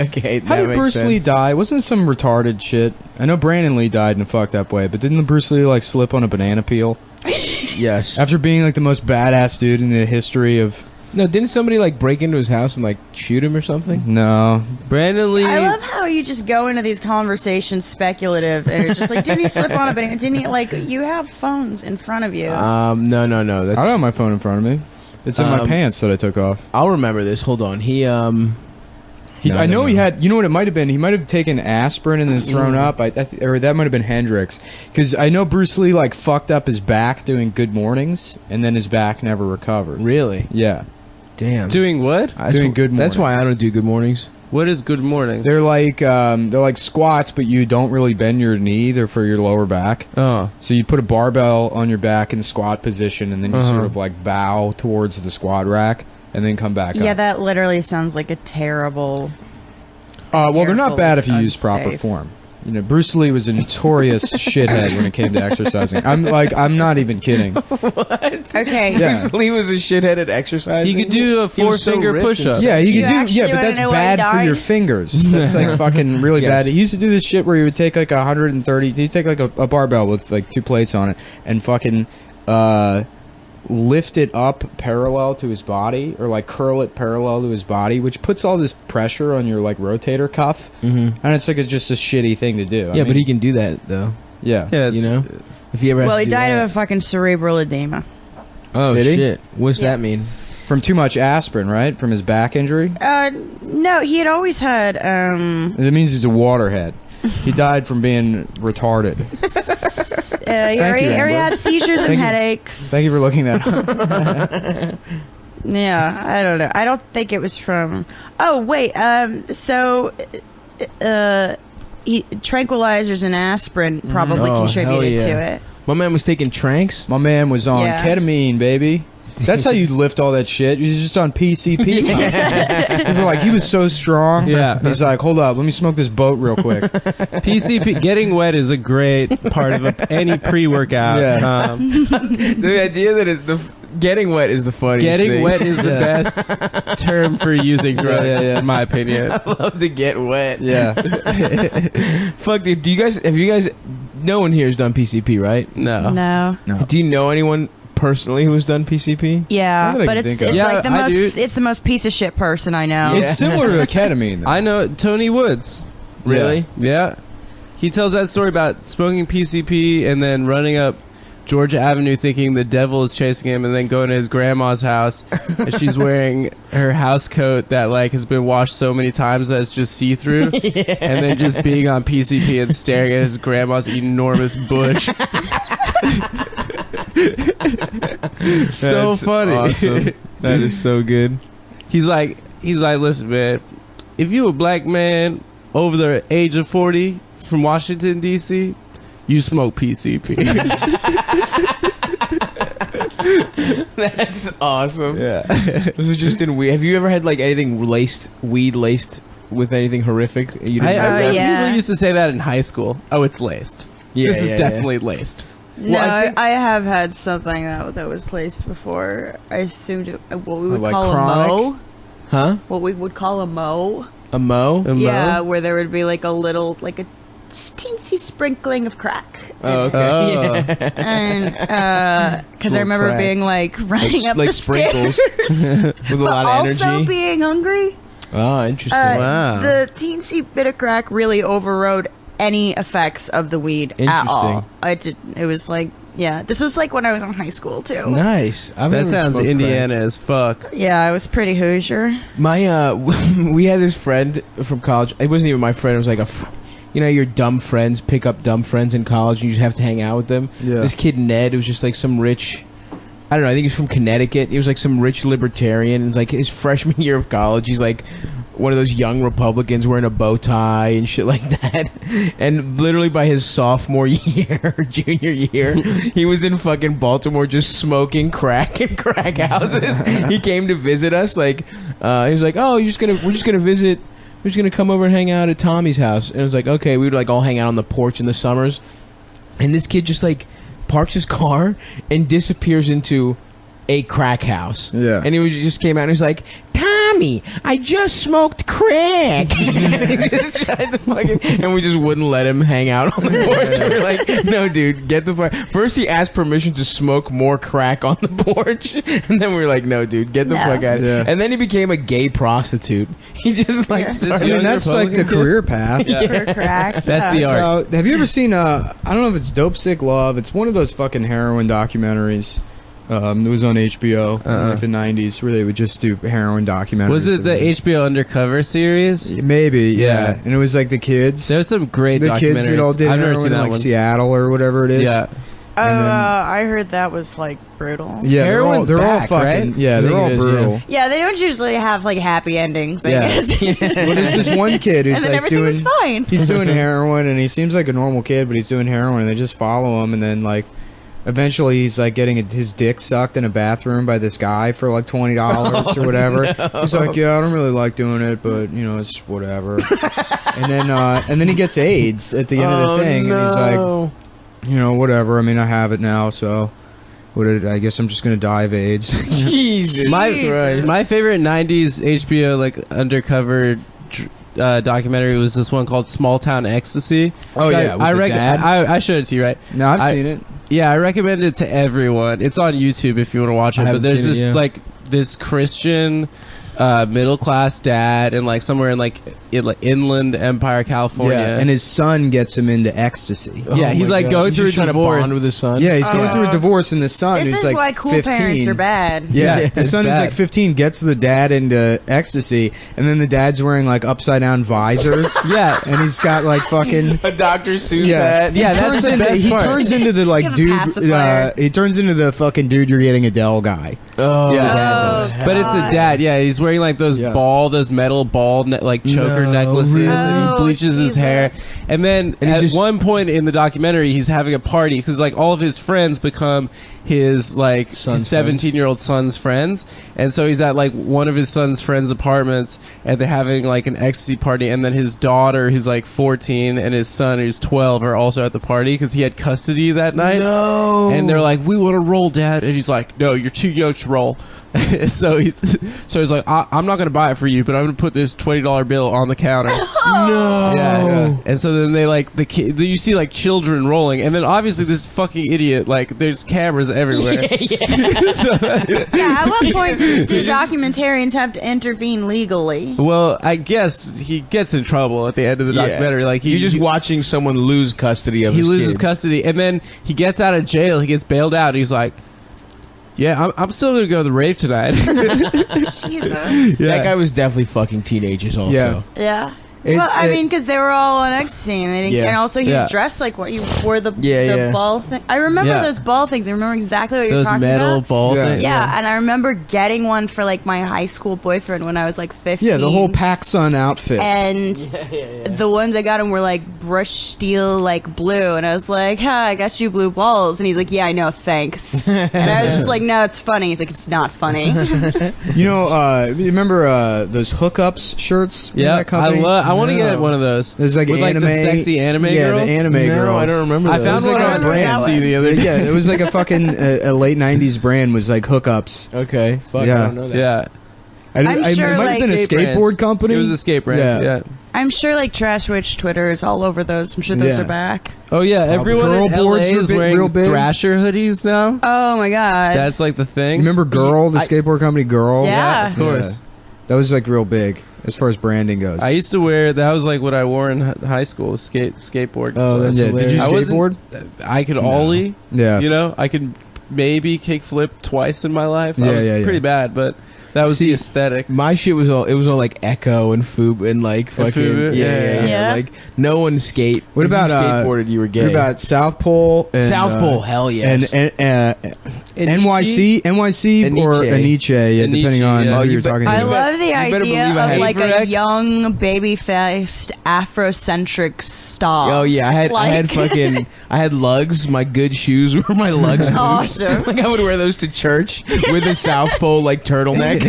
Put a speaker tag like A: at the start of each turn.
A: Okay,
B: How did Bruce Lee die? Wasn't it some retarded shit? I know Brandon Lee died in a fucked up way, but didn't Bruce Lee like slip on a banana peel?
A: Yes.
B: After being like the most badass dude in the history of...
A: No, didn't somebody like break into his house and like shoot him or something?
B: No.
C: Brandon Lee.
D: I love how you just go into these conversations speculative and it's just like, didn't he slip on a banana? Didn't he, like, you have phones in front of you.
A: No. That's...
B: I don't have my phone in front of me. It's in my pants that I took off.
A: I'll remember this. Hold on.
B: I know he had... You know what it might have been? He might have taken aspirin and then thrown up. Or that might have been Hendrix. Because I know Bruce Lee, like, fucked up his back doing Good Mornings, and then his back never recovered.
A: Really?
B: Yeah.
A: Damn.
C: Doing what?
B: Doing Good Mornings.
A: That's why I don't do Good Mornings.
C: What is Good Mornings?
B: They're like squats, but you don't really bend your knee. They're for your lower back.
C: Oh.
B: So you put a barbell on your back in squat position, and then you sort of, like, bow towards the squat rack, and then come back up.
D: Yeah, that literally sounds like a terrible...
B: Well, they're not bad if you use
D: unsafe.
B: proper form. You know, Bruce Lee was a notorious shithead when it came to exercising. I'm not even kidding.
A: What?
D: Okay.
B: Yeah.
A: Bruce Lee was a shithead at exercising?
C: He could do a four-finger push-up.
B: Yeah, he could do.
D: actually
B: Yeah, but
D: wanna
B: that's
D: know why he
B: bad for
D: died?
B: your fingers. That's like fucking really
A: Yes.
B: bad. He used to do this shit where he would take like 130. He'd take like a barbell with like 2 plates on it and fucking lift it up parallel to his body, or like curl it parallel to his body, which puts all this pressure on your like rotator cuff, and it's like just a shitty thing to do.
A: Yeah, but he can do that though.
B: Yeah,
A: You know, if he ever.
D: Well,
A: has
D: he
A: to do
D: died
A: that.
D: of a fucking cerebral edema.
A: Oh
B: Did he?
A: shit! What's
D: Yeah.
A: that mean?
B: from too much aspirin, right? From his back injury.
D: No, he had always had.
B: It means he's a waterhead. He died from being retarded.
D: He already
B: Amber.
D: had seizures and headaches.
B: Thank you for looking that up.
D: Yeah, I don't know. I don't think it was from. Oh wait, tranquilizers and aspirin probably
A: Oh,
D: contributed
A: hell yeah.
D: to it.
A: My man was taking tranks.
B: My man was on
D: Yeah.
B: ketamine, baby. That's how you lift all that shit. He's just on PCP. People are like, he was so strong.
C: Yeah.
B: He's like, hold up, let me smoke this boat real quick.
C: PCP, getting wet is a great part of any pre-workout.
B: Yeah.
A: The idea that getting wet is the funniest
C: Getting
A: thing.
C: wet is the best term for using drugs, in my opinion.
A: I love to get wet.
B: Yeah.
A: Fuck, dude. Have you guys? No one here has done PCP, right?
C: No.
D: No.
A: Do you know anyone personally who has done PCP?
D: Yeah,
B: Not that I
D: but
B: can
D: it's
B: think of.
D: it's
C: Yeah,
D: like the
C: I
D: most
C: do.
D: it's the most piece of shit person I know.
B: It's similar to ketamine, though.
C: I know Tony Woods.
A: Really?
C: Yeah. He tells that story about smoking PCP and then running up Georgia Avenue thinking the devil is chasing him, and then going to his grandma's house and she's wearing her house coat that like has been washed so many times that it's just see-through, and then just being on PCP and staring at his grandma's enormous bush. So
A: That's
C: funny.
A: awesome. That is so good.
C: He's like, listen, man, if you a black man over the age of 40 from Washington, D.C., you smoke PCP.
A: That's awesome.
C: Yeah.
A: This is just in weed. Have you ever had like anything weed laced with anything horrific? You didn't have that?
D: yeah.
C: People used to say that in high school. Oh, it's laced.
A: Yeah,
C: This is
A: yeah,
C: definitely laced.
D: No,
A: Well, I think-
D: I have had something that was laced before. I assumed what we would
B: Like
D: call
B: chronic?
D: a mo.
A: Huh?
D: What we would call a mo.
A: A mo?
D: Yeah, where there would be like a little, like a teensy sprinkling of crack.
A: Oh, okay.
C: Oh.
A: Yeah.
D: And because I remember
C: crack.
D: being like running up
A: like
D: the
A: sprinkles
D: stairs,
A: with a
D: but
A: lot of
D: also
A: energy.
D: being hungry.
A: Oh, interesting.
C: Wow.
D: The teensy bit of crack really overrode any effects of the weed at all. It was like, yeah, this was like when I was in high school too.
A: Nice. I've
C: That
A: never
C: sounds
A: smoked
C: Indiana as fuck.
D: Yeah, I was pretty Hoosier.
A: My we had this friend from college. It wasn't even my friend. It was like you know, your dumb friends pick up dumb friends in college. And you just have to hang out with them.
B: Yeah.
A: This kid Ned, it was just like some rich. I don't know. I think he's from Connecticut. He was like some rich libertarian. It was like his freshman year of college. He's like one of those young Republicans wearing a bow tie and shit like that. And literally by his sophomore year, junior year, he was in fucking Baltimore just smoking crack in crack houses. He came to visit us. Like he was like, "Oh, we're just gonna visit. We're just gonna come over and hang out at Tommy's house." And it was like, okay, we would like all hang out on the porch in the summers. And this kid just like parks his car and disappears into a crack house.
B: Yeah.
A: And he just came out and he was like, "Tommy!" Mommy, I just smoked crack. And we just wouldn't let him hang out on the porch. We were like, no, dude, get the fuck. First, he asked permission to smoke more crack on the porch. And then we were like, no, dude, get the fuck out.
B: Yeah.
A: And then he became a gay prostitute. He just started.
B: I mean, that's like the career path.
D: For crack.
C: That's the art.
B: So, have you ever seen, I don't know if it's Dope Sick Love. It's one of those fucking heroin documentaries. It was on HBO in like the 90s where they would just do heroin documentaries.
C: Was it the HBO Undercover series?
B: Maybe, yeah.
C: Yeah.
B: And it was like the kids.
C: There's some great documentaries.
B: kids that all did
C: I've never
B: heroin
C: seen
B: in
C: that
B: like
C: one.
B: Seattle or whatever it is.
C: Yeah.
D: I heard that was like brutal.
B: Yeah,
C: Heroin's
B: they're all
C: back,
B: fucking.
C: right?
B: Yeah,
A: I
B: they're
A: think
B: all
A: it is,
B: brutal.
D: Yeah, they don't usually have like happy endings. I
B: Yeah.
D: guess.
B: Well, there's this one kid who's
D: And then
B: like
D: everything
B: doing.
D: was fine.
B: He's doing heroin, and he seems like a normal kid, but he's doing heroin, and they just follow him, and then like. Eventually, he's like getting his dick sucked in a bathroom by this guy for like $20 or whatever. No. He's like, "Yeah, I don't really like doing it, but you know, it's whatever." and then he gets AIDS at the end of the thing, and he's like, "You know, whatever. I mean, I have it now, so I guess I'm just gonna die of AIDS."
A: Jesus.
C: My favorite 90s HBO like undercover documentary was this one called Small Town Ecstasy.
B: Oh, yeah, with the dad?
C: I showed it to you, right?
B: No, I've seen it.
C: Yeah, I recommend it to everyone. It's on YouTube if you want to watch it. But there's this like this Christian middle class dad in like somewhere in like Inland Empire, California.
B: Yeah, and his son gets him into ecstasy.
C: Yeah, he's like going through a
A: trying to
C: divorce
A: bond with his son.
B: Yeah, he's going through a divorce, and the son
D: This
B: who's
D: is
B: like
D: why cool
B: 15.
D: parents are bad.
B: Yeah, the
C: it's
B: son who's
C: bad.
B: like 15 gets the dad into ecstasy, and then the dad's wearing like upside down visors.
C: Yeah.
B: and he's got like fucking.
A: A Dr. Seuss
B: Yeah,
A: hat.
C: Yeah, that's the best
B: he
C: part.
B: turns into the like
D: Give him
B: dude.
D: pacifier.
B: He turns into the fucking dude you're getting Adele guy.
A: Oh,
C: Yeah,
D: Oh,
C: but it's a dad. Yeah, he's wearing like those those metal ball like choker necklaces, and he
D: Oh,
C: bleaches his hair.
D: Jesus.
C: And then at one point in the documentary, he's having a party because like all of his friends become his like
A: Son's
C: 17-year-old son's friends, and so he's at like one of his son's friends' apartments, and they're having like an ecstasy party, and then his daughter, who's like 14, and his son, who's 12, are also at the party because he had custody that night.
A: No.
C: And they're like, "We want to roll, Dad," and he's like, "No, you're too young to roll." so he's like, I'm not gonna buy it for you, but I'm gonna put this $20 bill on the counter.
A: No.
C: Yeah. And so then they like you see like children rolling, and then obviously this fucking idiot, like there's cameras everywhere.
D: Yeah, at what point do documentarians have to intervene legally?
C: Well, I guess he gets in trouble at the end of the documentary. Like
A: you're just watching someone lose custody of
C: he
A: his
C: loses
A: kids.
C: custody, and then he gets out of jail. He gets bailed out. And he's like, "Yeah, I'm still gonna go to the rave tonight."
D: Jesus.
A: That guy was definitely fucking teenagers also.
B: Yeah.
D: Yeah.
B: It-
D: Well, I
B: it-
D: mean, because they were all on ecstasy, and, they didn't,
A: Yeah.
D: and also he
C: Yeah.
D: was dressed like what you wore the
A: Yeah.
D: ball thing. I remember
C: Yeah.
D: those ball things. I remember exactly what you were
C: Those
D: talking
C: metal
D: about.
C: ball
B: Yeah.
C: things.
D: Yeah, and I remember getting one for like my high school boyfriend when I was like 15.
B: Yeah, the whole PacSun outfit.
D: And the ones I got him were like brushed steel, like blue. And I was like, "Huh, I got you blue balls." And he's like, "Yeah, I know, thanks." And I was just like, "No, it's funny." He's like, "It's not funny."
B: You know, you remember those hookups shirts? Remember
C: Yeah,
B: that company?
C: I want to get one of those.
B: There's like
C: with
B: anime,
C: like the sexy anime
B: yeah,
C: girls.
B: the anime
A: No,
B: girls.
A: I don't remember.
C: I
A: those.
C: found
B: It was
C: one
B: like
C: on
B: a brand.
C: Etsy the other day.
B: Yeah, it was like a fucking a late '90s brand. Was like hookups.
A: Okay, fuck,
B: Yeah.
A: I don't know that.
C: Yeah,
D: I'm sure,
B: it might
D: like-
B: have been a
C: Skate
B: skateboard
C: brands.
B: company.
C: It was a skate brand.
B: Yeah.
C: Yeah.
D: I'm sure like Trash Witch Twitter is all over those. I'm sure those
B: Yeah.
D: are back.
C: Oh yeah, everyone
B: girl
C: in LA
B: boards are
C: is
B: big-
C: wearing
B: real big.
C: Thrasher hoodies now.
D: Oh my god.
C: That's like the thing.
B: You remember Girl, the
A: I-
B: skateboard company Girl?
D: Yeah.
C: of course.
B: Yeah. That was like real big as far as branding goes.
C: I used to wear that was like what I wore in high school, skateboard.
A: Oh, that's
B: yeah. Did you
C: I wasn't-
B: skateboard?
C: I could ollie.
B: Yeah.
C: You know, I could maybe kickflip twice in my life. I
B: Yeah,
C: was
B: yeah.
C: pretty bad, but that was the aesthetic.
A: My shit was all like Echo and Foob and like fucking
C: Fubu?
A: yeah.
D: Yeah.
A: Like no one skate.
B: What
A: if you
B: about,
A: skateboarded? You were gay.
B: What about South Pole? And,
A: South Pole? Hell yes.
B: And NYC or
A: Aniche.
B: Aniche, yeah, depending
C: Aniche,
B: on
C: yeah.
B: who
A: Oh,
B: you're
A: you bet-
B: talking
D: I
B: to.
D: love the
A: you better
D: idea
A: believe I
D: of
A: had
D: like a
C: Averex.
D: young baby-faced Afrocentric star.
A: Oh yeah, I had
D: Like-
A: fucking I had lugs. My good shoes were my lugs boots.
D: Awesome.
A: Like I would wear those to church with a South Pole like turtleneck.